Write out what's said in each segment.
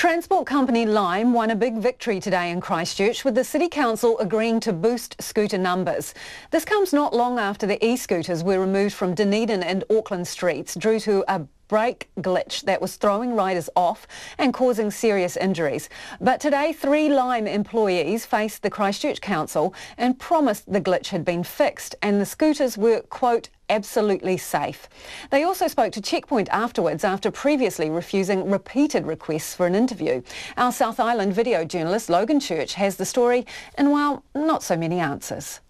Transport company Lime won a big victory today in Christchurch, with the City Council agreeing to boost scooter numbers. This comes not long after the e-scooters were removed from Dunedin and Auckland streets due to a brake glitch that was throwing riders off and causing serious injuries. But today, 3 Lime employees faced the Christchurch Council and promised the glitch had been fixed and the scooters were, quote, absolutely safe. They also spoke to Checkpoint afterwards after previously refusing repeated requests for an interview. Our South Island video journalist Logan Church has the story and, well, not so many answers.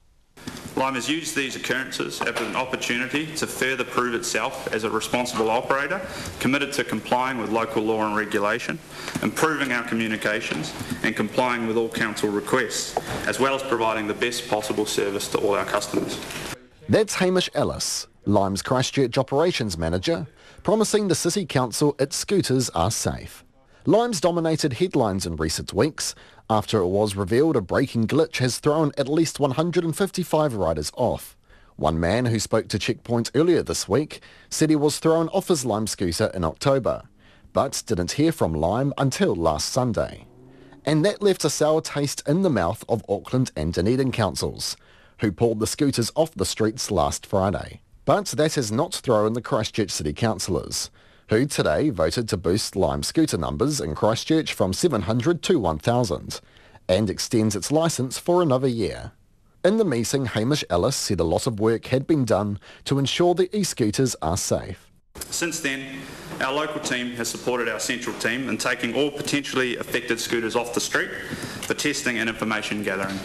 Lime has used these occurrences as an opportunity to further prove itself as a responsible operator, committed to complying with local law and regulation, improving our communications and complying with all council requests, as well as providing the best possible service to all our customers. That's Hamish Ellis, Lime's Christchurch Operations Manager, promising the City Council its scooters are safe. Lime's dominated headlines in recent weeks after it was revealed a braking glitch has thrown at least 155 riders off. One man who spoke to Checkpoint earlier this week said he was thrown off his Lime scooter in October, but didn't hear from Lime until last Sunday. And that left a sour taste in the mouth of Auckland and Dunedin councils, who pulled the scooters off the streets last Friday. But that has not thrown the Christchurch City councillors, who today voted to boost Lime scooter numbers in Christchurch from 700 to 1,000 and extends its licence for another year. In the meeting, Hamish Ellis said a lot of work had been done to ensure the e-scooters are safe. Since then, our local team has supported our central team in taking all potentially affected scooters off the street for testing and information gathering.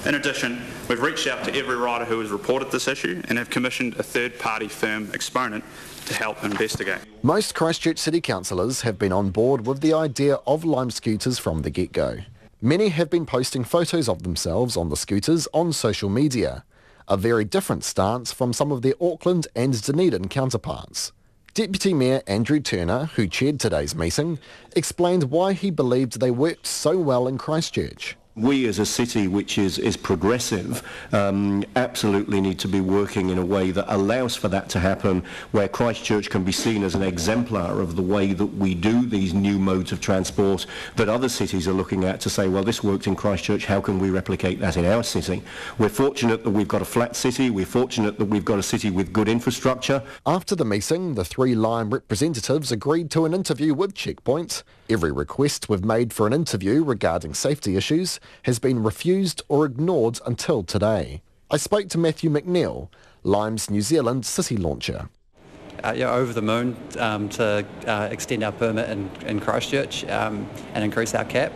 In addition, we've reached out to every rider who has reported this issue and have commissioned a third-party firm exponent to help investigate. Most Christchurch City councillors have been on board with the idea of Lime scooters from the get-go. Many have been posting photos of themselves on the scooters on social media, a very different stance from some of their Auckland and Dunedin counterparts. Deputy Mayor Andrew Turner, who chaired today's meeting, explained why he believed they worked so well in Christchurch. We as a city which is progressive absolutely need to be working in a way that allows for that to happen, where Christchurch can be seen as an exemplar of the way that we do these new modes of transport that other cities are looking at to say, well, this worked in Christchurch, how can we replicate that in our city? We're fortunate that we've got a flat city, we're fortunate that we've got a city with good infrastructure. After the meeting, the 3 Lime representatives agreed to an interview with Checkpoint. Every request we've made for an interview regarding safety issues has been refused or ignored until today. I spoke to Matthew McNeil, Lime's New Zealand city launcher. Over the moon to extend our permit in Christchurch and increase our cap.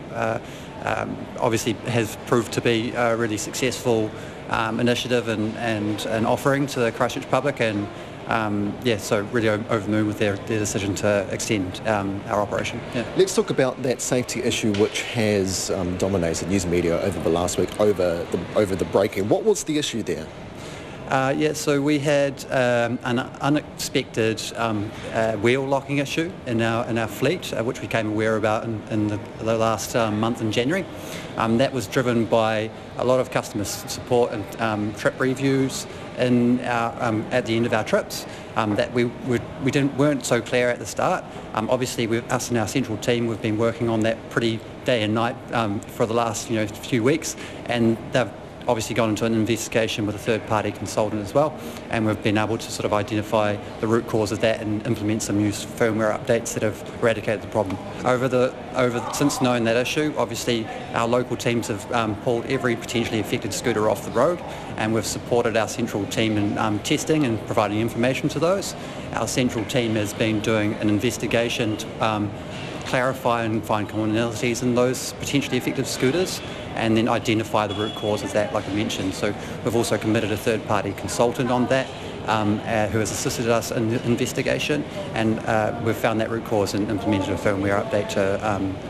Obviously has proved to be a really successful initiative and offering to the Christchurch public, and so really over the moon with their decision to extend our operation. Yeah. Let's talk about that safety issue which has dominated news media over the last week, over the braking. What was the issue there? So we had an unexpected wheel locking issue in our fleet, which we became aware about in the last month in January. That was driven by a lot of customer support and trip reviews at the end of our trips that we weren't so clear at the start. Obviously, us and our central team, we've been working on that pretty day and night for the last few weeks, and they've obviously gone into an investigation with a third-party consultant as well, and we've been able to sort of identify the root cause of that and implement some new firmware updates that have eradicated the problem. Since knowing that issue, obviously our local teams have pulled every potentially affected scooter off the road, and we've supported our central team in testing and providing information to those. Our central team has been doing an investigation to clarify and find commonalities in those potentially affected scooters, and then identify the root cause of that, like I mentioned. So we've also committed a third-party consultant on that who has assisted us in the investigation, and we've found that root cause and implemented a firmware update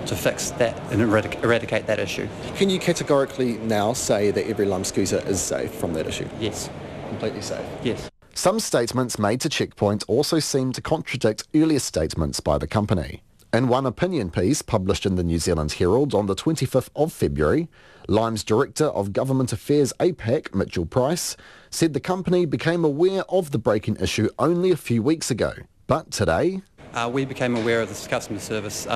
to fix that and eradicate that issue. Can you categorically now say that every Lime scooter is safe from that issue? Yes. Completely safe? Yes. Some statements made to Checkpoint also seem to contradict earlier statements by the company. In one opinion piece published in the New Zealand Herald on the 25th of February, Lime's Director of Government Affairs APAC, Mitchell Price, said the company became aware of the break-in issue only a few weeks ago. But today, We became aware of this customer service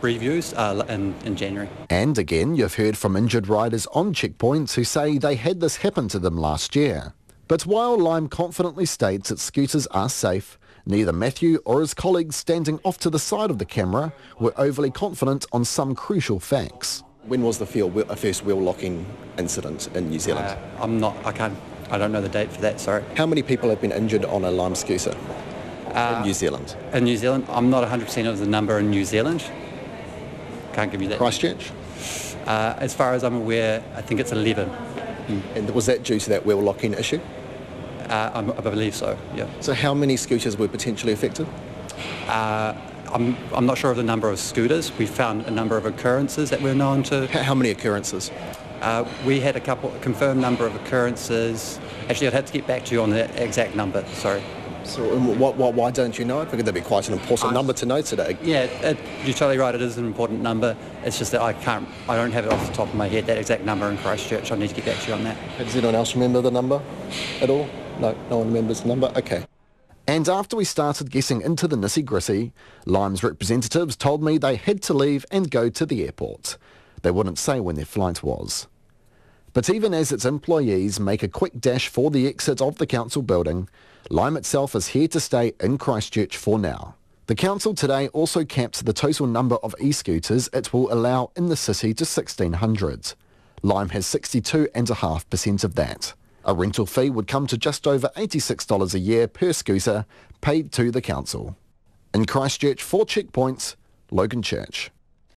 reviews in January. And again, you've heard from injured riders on checkpoints who say they had this happen to them last year. But while Lime confidently states its scooters are safe, neither Matthew or his colleagues standing off to the side of the camera were overly confident on some crucial facts. When was the first wheel locking incident in New Zealand? I don't know the date for that, sorry. How many people have been injured on a Lime scooter in New Zealand? In New Zealand, I'm not 100% of the number in New Zealand. Can't give you that. Christchurch? As far as I'm aware, I think it's 11. And was that due to that wheel locking issue? I believe so, yeah. So how many scooters were potentially affected? I'm not sure of the number of scooters. We found a number of occurrences that we're known to. How many occurrences? We had a confirmed number of occurrences. Actually, I'd have to get back to you on the exact number, sorry. So why don't you know it? I think that'd be quite an important number to know today. Yeah, you're totally right, it is an important number. It's just that I don't have it off the top of my head, that exact number in Christchurch. I need to get back to you on that. Does anyone else remember the number at all? No one remembers the number? Okay. And after we started getting into the nitty-gritty, Lime's representatives told me they had to leave and go to the airport. They wouldn't say when their flight was. But even as its employees make a quick dash for the exit of the council building, Lime itself is here to stay in Christchurch for now. The council today also capped the total number of e-scooters it will allow in the city to 1,600. Lime has 62.5% of that. A rental fee would come to just over $86 a year per scooter paid to the council. In Christchurch, for Checkpoints, Logan Church.